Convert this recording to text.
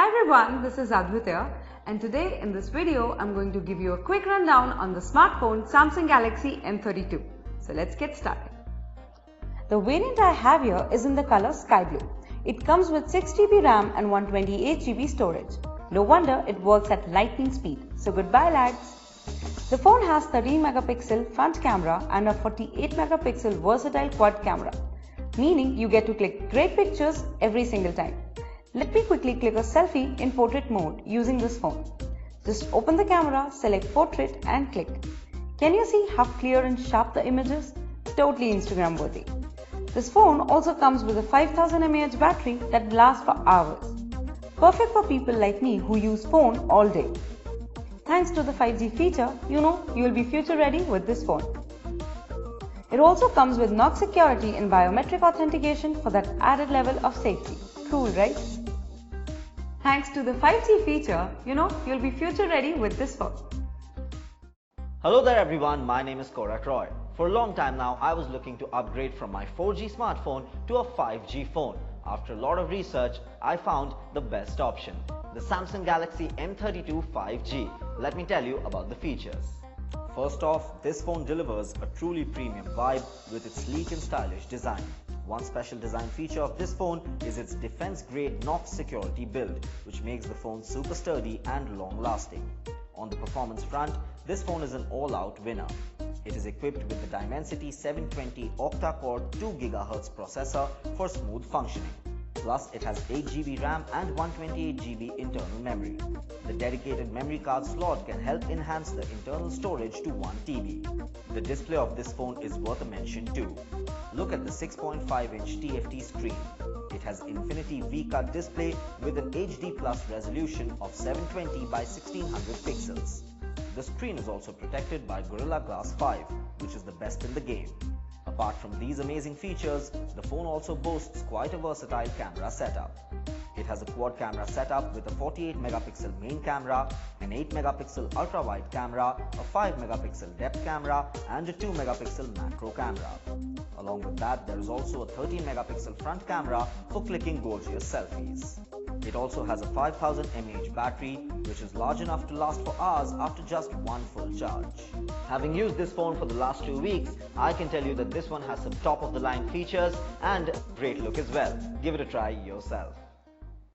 Hi everyone, this is Advitya, and today in this video I'm going to give you a quick rundown on the smartphone Samsung Galaxy M32. So let's get started. The variant I have here is in the color sky blue. It comes with 6GB RAM and 128GB storage. No wonder it works at lightning speed. So goodbye lads. The phone has 13 megapixel front camera and a 48 megapixel versatile quad camera, meaning you get to click great pictures every single time. Let me quickly click a selfie in portrait mode using this phone. Just open the camera, select portrait and click. Can you see how clear and sharp the image is? Totally Instagram worthy. This phone also comes with a 5000 mAh battery that lasts for hours. Perfect for people like me who use phone all day. Thanks to the 5G feature, you will be future ready with this phone. It also comes with knock security and biometric authentication for that added level of safety. Cool, right? Thanks to the 5G feature, you'll be future ready with this phone. Hello there everyone, my name is Octa Core. For a long time now, I was looking to upgrade from my 4G smartphone to a 5G phone. After a lot of research, I found the best option, the Samsung Galaxy M32 5G. Let me tell you about the features. First off, this phone delivers a truly premium vibe with its sleek and stylish design. One special design feature of this phone is its defense-grade knock security build, which makes the phone super sturdy and long-lasting. On the performance front, this phone is an all-out winner. It is equipped with the Dimensity 720 Octa Core 2 GHz processor for smooth functioning. Plus, it has 8GB RAM and 128GB internal memory. The dedicated memory card slot can help enhance the internal storage to 1 TB. The display of this phone is worth a mention too. Look at the 6.5-inch TFT screen. It has Infinity V-Cut display with an HD Plus resolution of 720 by 1600 pixels. The screen is also protected by Gorilla Glass 5, which is the best in the game. Apart from these amazing features, the phone also boasts quite a versatile camera setup. It has a quad camera setup with a 48 megapixel main camera, an 8 megapixel ultra-wide camera, a 5 megapixel depth camera and a 2 megapixel macro camera. Along with that, there is also a 13 megapixel front camera for clicking gorgeous selfies. It also has a 5000 mAh battery, which is large enough to last for hours after just one full charge. Having used this phone for the last 2 weeks, I can tell you that this one has some top of the line features and great look as well. Give it a try yourself.